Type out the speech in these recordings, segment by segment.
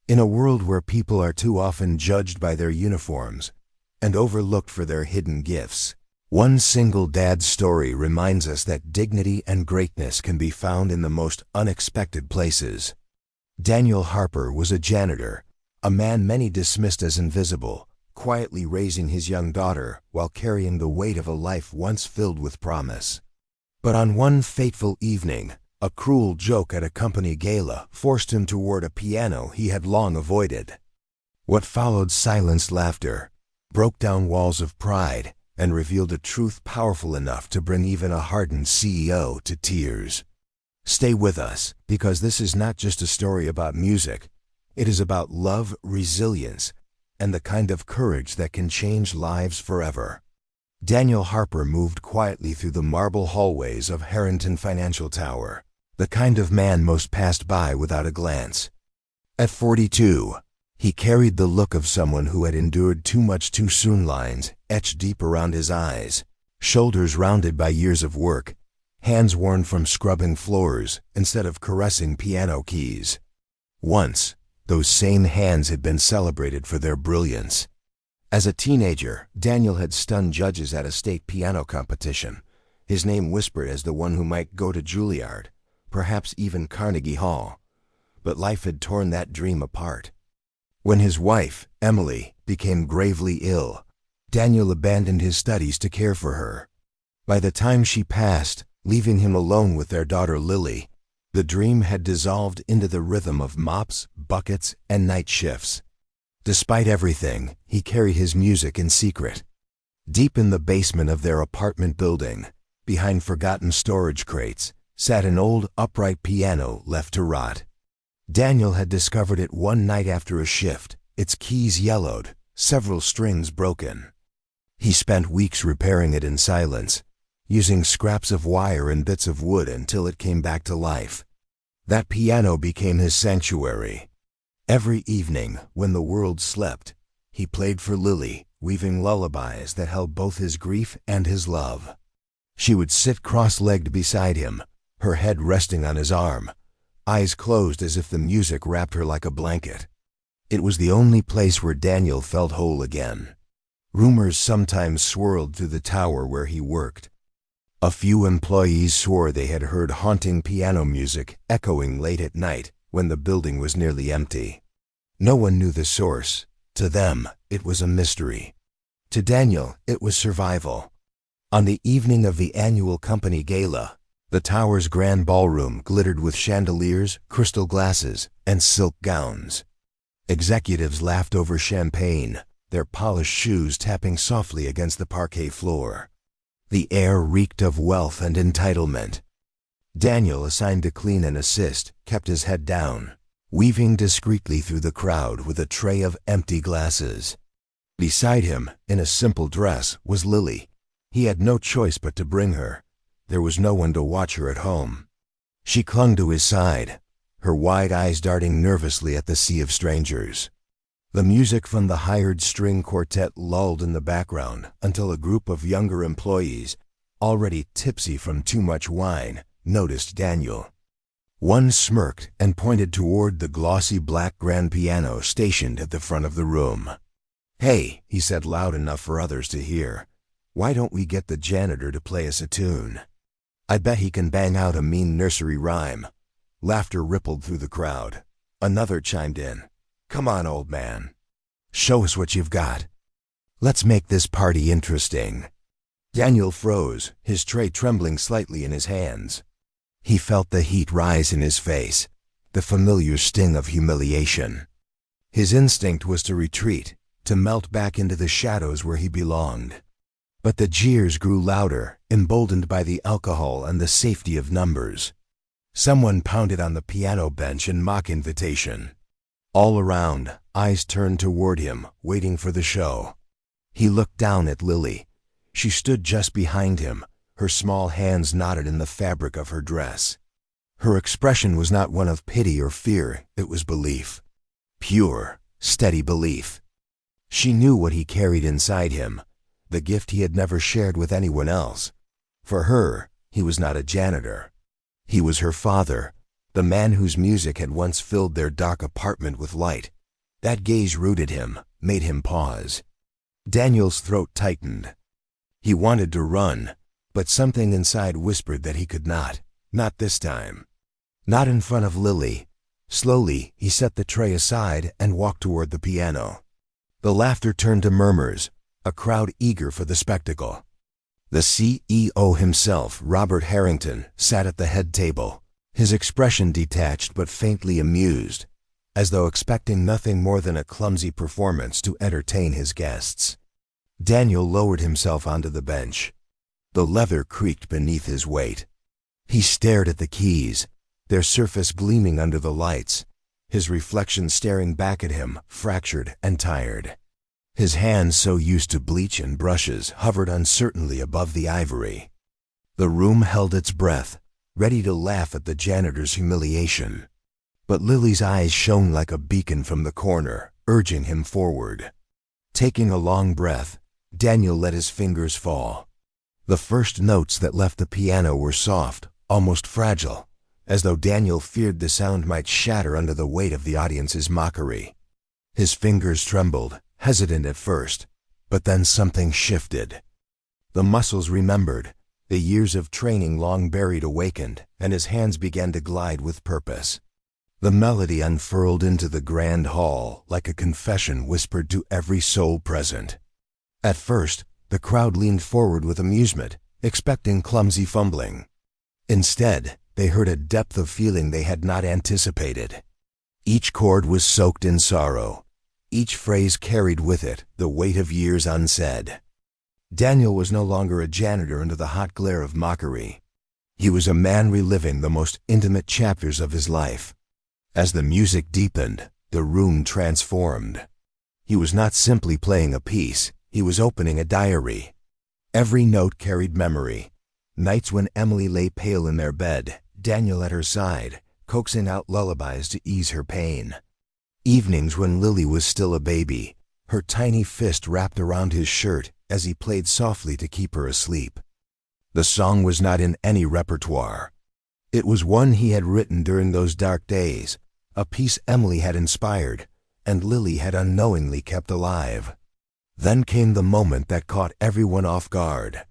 In a world where people are too often judged by their uniforms and overlooked for their hidden gifts, one single dad's story reminds us that dignity and greatness can be found in the most unexpected places. Daniel Harper was a janitor, a man many dismissed as invisible, quietly raising his young daughter while carrying the weight of a life once filled with promise. But on one fateful evening, a cruel joke at a company gala forced him toward a piano he had long avoided. What followed silenced laughter, broke down walls of pride, and revealed a truth powerful enough to bring even a hardened CEO to tears. Stay with us, because this is not just a story about music. It is about love, resilience, and the kind of courage that can change lives forever. Daniel Harper moved quietly through the marble hallways of Harrington Financial Tower, the kind of man most passed by without a glance. At 42, he carried the look of someone who had endured too much too soon, lines etched deep around his eyes, shoulders rounded by years of work, hands worn from scrubbing floors instead of caressing piano keys. Once, those same hands had been celebrated for their brilliance. As a teenager, Daniel had stunned judges at a state piano competition, his name whispered as the one who might go to Juilliard, perhaps even Carnegie Hall. But life had torn that dream apart. When his wife, Emily, became gravely ill, Daniel abandoned his studies to care for her. By the time she passed, leaving him alone with their daughter Lily, the dream had dissolved into the rhythm of mops, buckets, and night shifts. Despite everything, he carried his music in secret. Deep in the basement of their apartment building, behind forgotten storage crates, sat an old, upright piano left to rot. Daniel had discovered it one night after a shift, its keys yellowed, several strings broken. He spent weeks repairing it in silence, using scraps of wire and bits of wood until it came back to life. That piano became his sanctuary. Every evening, when the world slept, he played for Lily, weaving lullabies that held both his grief and his love. She would sit cross-legged beside him, her head resting on his arm, eyes closed as if the music wrapped her like a blanket. It was the only place where Daniel felt whole again. Rumors sometimes swirled through the tower where he worked. A few employees swore they had heard haunting piano music echoing late at night when the building was nearly empty. No one knew the source. To them, it was a mystery. To Daniel, it was survival. On the evening of the annual company gala, the tower's grand ballroom glittered with chandeliers, crystal glasses, and silk gowns. Executives laughed over champagne, their polished shoes tapping softly against the parquet floor. The air reeked of wealth and entitlement. Daniel, assigned to clean and assist, kept his head down, weaving discreetly through the crowd with a tray of empty glasses. Beside him, in a simple dress, was Lily. He had no choice but to bring her. There was no one to watch her at home. She clung to his side, her wide eyes darting nervously at the sea of strangers. The music from the hired string quartet lulled in the background until a group of younger employees, already tipsy from too much wine, noticed Daniel. One smirked and pointed toward the glossy black grand piano stationed at the front of the room. "Hey," he said loud enough for others to hear, "why don't we get the janitor to play us a tune? I bet he can bang out a mean nursery rhyme." Laughter rippled through the crowd. Another chimed in. "Come on, old man. Show us what you've got. Let's make this party interesting." Daniel froze, his tray trembling slightly in his hands. He felt the heat rise in his face, the familiar sting of humiliation. His instinct was to retreat, to melt back into the shadows where he belonged. But the jeers grew louder, emboldened by the alcohol and the safety of numbers. Someone pounded on the piano bench in mock invitation. All around, eyes turned toward him, waiting for the show. He looked down at Lily. She stood just behind him, her small hands knotted in the fabric of her dress. Her expression was not one of pity or fear, it was belief. Pure, steady belief. She knew what he carried inside him, the gift he had never shared with anyone else. For her, he was not a janitor. He was her father, the man whose music had once filled their dark apartment with light, That gaze rooted him, made him pause. Daniel's throat tightened. He wanted to run, but something inside whispered that he could not this time. Not in front of Lily. Slowly, he set the tray aside and walked toward the piano. The laughter turned to murmurs, a crowd eager for the spectacle. The CEO himself, Robert Harrington, sat at the head table, his expression detached but faintly amused, as though expecting nothing more than a clumsy performance to entertain his guests. Daniel lowered himself onto the bench. The leather creaked beneath his weight. He stared at the keys, their surface gleaming under the lights, his reflection staring back at him, fractured and tired. His hands, so used to bleach and brushes, hovered uncertainly above the ivory. The room held its breath, ready to laugh at the janitor's humiliation. But Lily's eyes shone like a beacon from the corner, urging him forward. Taking a long breath, Daniel let his fingers fall. The first notes that left the piano were soft, almost fragile, as though Daniel feared the sound might shatter under the weight of the audience's mockery. His fingers trembled, hesitant at first, but then something shifted. The muscles remembered, the years of training long buried awakened, and his hands began to glide with purpose. The melody unfurled into the grand hall like a confession whispered to every soul present. At first, the crowd leaned forward with amusement, expecting clumsy fumbling. Instead, they heard a depth of feeling they had not anticipated. Each chord was soaked in sorrow. Each phrase carried with it the weight of years unsaid. Daniel was no longer a janitor under the hot glare of mockery. He was a man reliving the most intimate chapters of his life. As the music deepened, the room transformed. He was not simply playing a piece, he was opening a diary. Every note carried memory. Nights when Emily lay pale in their bed, Daniel at her side, coaxing out lullabies to ease her pain. Evenings when Lily was still a baby, her tiny fist wrapped around his shirt as he played softly to keep her asleep. The song was not in any repertoire. It was one he had written during those dark days, a piece Emily had inspired, and Lily had unknowingly kept alive. Then came the moment that caught everyone off guard.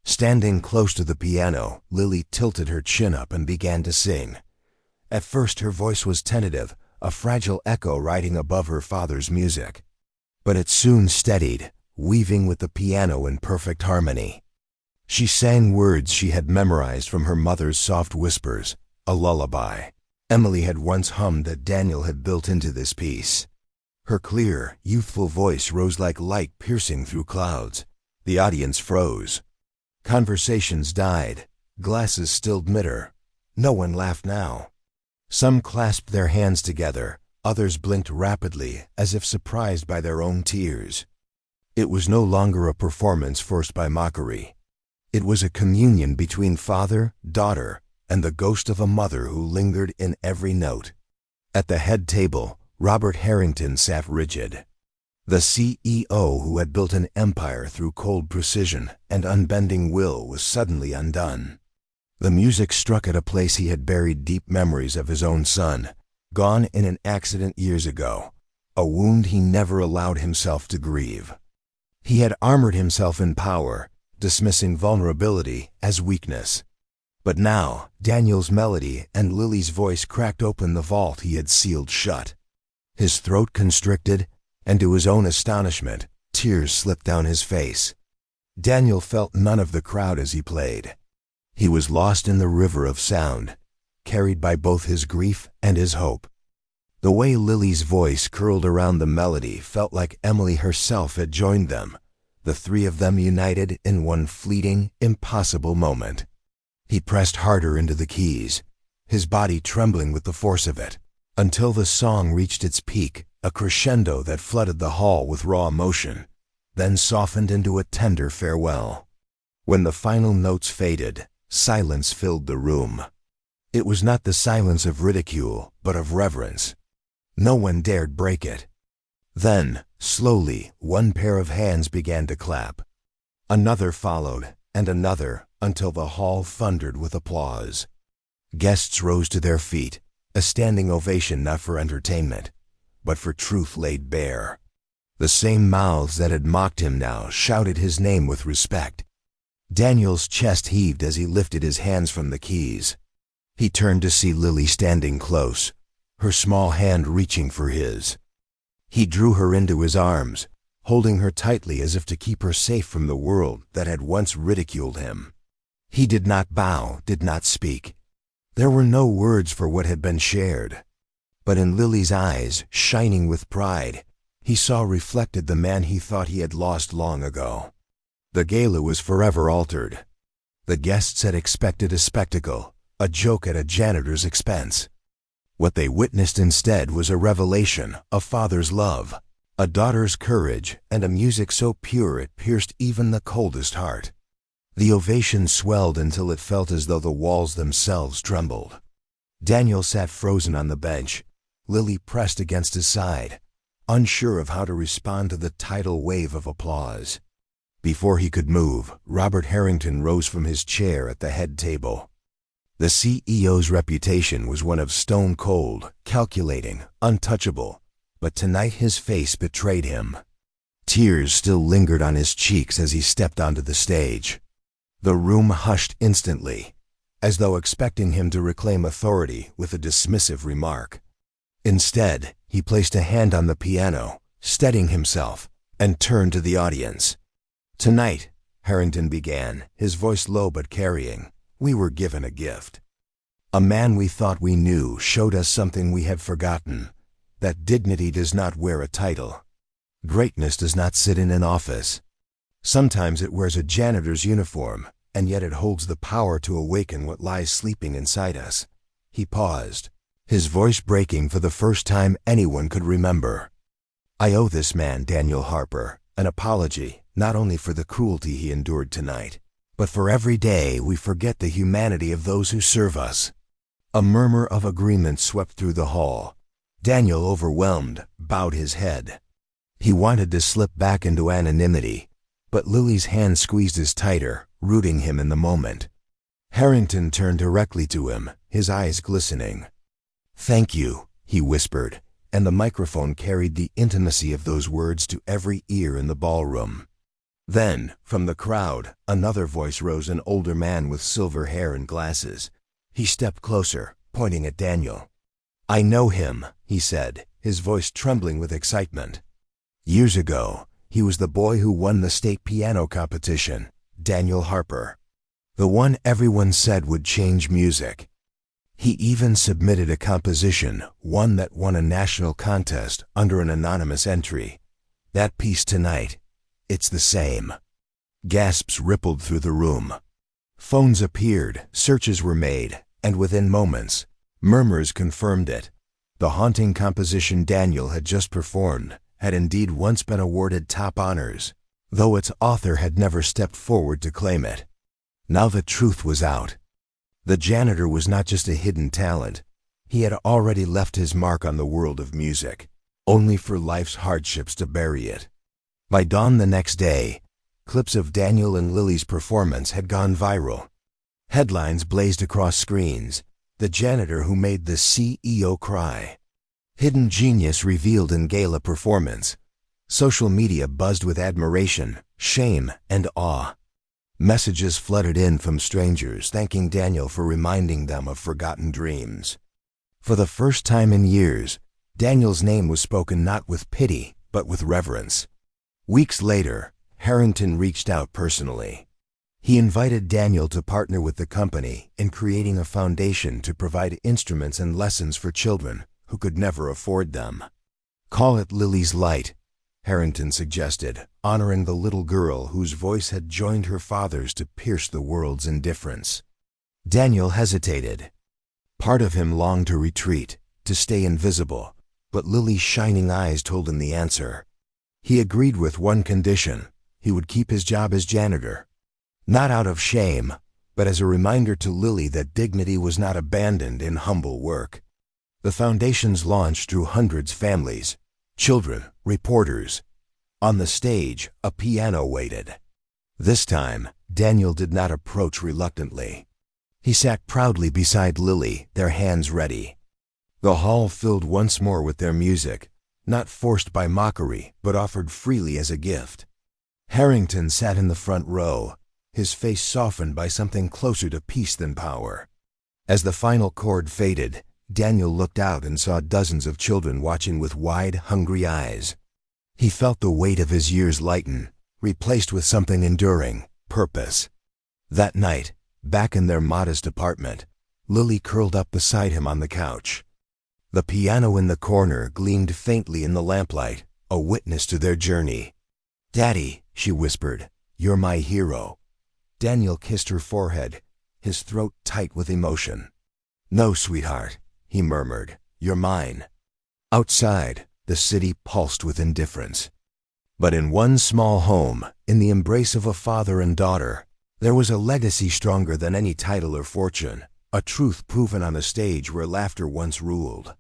Standing close to the piano, Lily tilted her chin up and began to sing. At first her voice was tentative, a fragile echo riding above her father's music. But it soon steadied, weaving with the piano in perfect harmony. She sang words she had memorized from her mother's soft whispers, a lullaby Emily had once hummed that Daniel had built into this piece. Her clear, youthful voice rose like light piercing through clouds. The audience froze. Conversations died. Glasses stilled mid-air. No one laughed now. Some clasped their hands together, others blinked rapidly, as if surprised by their own tears. It was no longer a performance forced by mockery. It was a communion between father, daughter, and the ghost of a mother who lingered in every note. At the head table, Robert Harrington sat rigid. The CEO who had built an empire through cold precision and unbending will was suddenly undone. The music struck at a place he had buried deep memories of his own son, gone in an accident years ago, a wound he never allowed himself to grieve. He had armored himself in power, dismissing vulnerability as weakness. But now, Daniel's melody and Lily's voice cracked open the vault he had sealed shut. His throat constricted, and to his own astonishment, tears slipped down his face. Daniel felt none of the crowd as he played. He was lost in the river of sound, carried by both his grief and his hope. The way Lily's voice curled around the melody felt like Emily herself had joined them, the three of them united in one fleeting, impossible moment. He pressed harder into the keys, his body trembling with the force of it, until the song reached its peak, a crescendo that flooded the hall with raw emotion, then softened into a tender farewell. When the final notes faded, silence filled the room. It was not the silence of ridicule, but of reverence. No one dared break it. Then, slowly, one pair of hands began to clap. Another followed, and another, until the hall thundered with applause. Guests rose to their feet, a standing ovation not for entertainment, but for truth laid bare. The same mouths that had mocked him now shouted his name with respect. Daniel's chest heaved as he lifted his hands from the keys. He turned to see Lily standing close, her small hand reaching for his. He drew her into his arms, holding her tightly as if to keep her safe from the world that had once ridiculed him. He did not bow, did not speak. There were no words for what had been shared. But in Lily's eyes, shining with pride, he saw reflected the man he thought he had lost long ago. The gala was forever altered. The guests had expected a spectacle, a joke at a janitor's expense. What they witnessed instead was a revelation, a father's love, a daughter's courage, and a music so pure it pierced even the coldest heart. The ovation swelled until it felt as though the walls themselves trembled. Daniel sat frozen on the bench, Lily pressed against his side, unsure of how to respond to the tidal wave of applause. Before he could move, Robert Harrington rose from his chair at the head table. The CEO's reputation was one of stone cold, calculating, untouchable, but tonight his face betrayed him. Tears still lingered on his cheeks as he stepped onto the stage. The room hushed instantly, as though expecting him to reclaim authority with a dismissive remark. Instead, he placed a hand on the piano, steadying himself, and turned to the audience. "Tonight," Harrington began, his voice low but carrying, "we were given a gift. A man we thought we knew showed us something we had forgotten, that dignity does not wear a title. Greatness does not sit in an office. Sometimes it wears a janitor's uniform, and yet it holds the power to awaken what lies sleeping inside us." He paused, his voice breaking for the first time anyone could remember. "I owe this man, Daniel Harper, an apology, not only for the cruelty he endured tonight, but for every day we forget the humanity of those who serve us." A murmur of agreement swept through the hall. Daniel, overwhelmed, bowed his head. He wanted to slip back into anonymity, but Lily's hand squeezed his tighter, rooting him in the moment. Harrington turned directly to him, his eyes glistening. "Thank you," he whispered, and the microphone carried the intimacy of those words to every ear in the ballroom. Then, from the crowd, another voice rose, an older man with silver hair and glasses. He stepped closer, pointing at Daniel. "I know him," he said, his voice trembling with excitement. "Years ago, he was the boy who won the state piano competition, Daniel Harper. The one everyone said would change music. He even submitted a composition, one that won a national contest under an anonymous entry. That piece tonight, it's the same." Gasps rippled through the room. Phones appeared, searches were made, and within moments, murmurs confirmed it. The haunting composition Daniel had just performed had indeed once been awarded top honors, though its author had never stepped forward to claim it. Now the truth was out. The janitor was not just a hidden talent. He had already left his mark on the world of music, only for life's hardships to bury it. By dawn the next day, clips of Daniel and Lily's performance had gone viral. Headlines blazed across screens. "The janitor who made the CEO cry." "Hidden genius revealed in gala performance." Social media buzzed with admiration, shame, and awe. Messages flooded in from strangers thanking Daniel for reminding them of forgotten dreams. For the first time in years, Daniel's name was spoken not with pity, but with reverence. Weeks later, Harrington reached out personally. He invited Daniel to partner with the company in creating a foundation to provide instruments and lessons for children who could never afford them. "Call it Lily's Light," Harrington suggested, honoring the little girl whose voice had joined her father's to pierce the world's indifference. Daniel hesitated. Part of him longed to retreat, to stay invisible, but Lily's shining eyes told him the answer. He agreed with one condition: he would keep his job as janitor. Not out of shame, but as a reminder to Lily that dignity was not abandoned in humble work. The foundation's launch drew hundreds of families, children, reporters. On the stage, a piano waited. This time, Daniel did not approach reluctantly. He sat proudly beside Lily, their hands ready. The hall filled once more with their music, not forced by mockery, but offered freely as a gift. Harrington sat in the front row, his face softened by something closer to peace than power. As the final chord faded, Daniel looked out and saw dozens of children watching with wide, hungry eyes. He felt the weight of his years lighten, replaced with something enduring, purpose. That night, back in their modest apartment, Lily curled up beside him on the couch. The piano in the corner gleamed faintly in the lamplight, a witness to their journey. "Daddy," she whispered, "you're my hero." Daniel kissed her forehead, his throat tight with emotion. "No, sweetheart," he murmured, "you're mine." Outside, the city pulsed with indifference. But in one small home, in the embrace of a father and daughter, there was a legacy stronger than any title or fortune, a truth proven on a stage where laughter once ruled.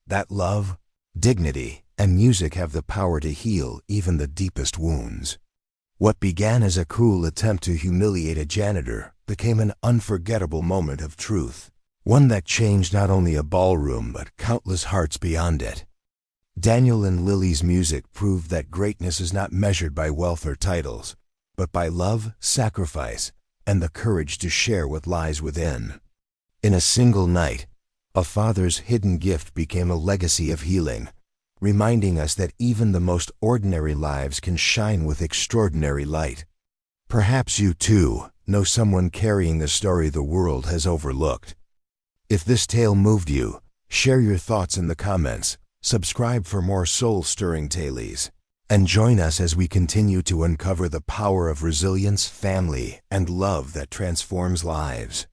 That love, dignity, and music have the power to heal even the deepest wounds. What began as a cruel attempt to humiliate a janitor became an unforgettable moment of truth, one that changed not only a ballroom but countless hearts beyond it. Daniel and Lily's music proved that greatness is not measured by wealth or titles, but by love, sacrifice, and the courage to share what lies within. In a single night, a father's hidden gift became a legacy of healing, reminding us that even the most ordinary lives can shine with extraordinary light. Perhaps you, too, know someone carrying a story the world has overlooked. If this tale moved you, share your thoughts in the comments, subscribe for more soul-stirring tales, and join us as we continue to uncover the power of resilience, family, and love that transforms lives.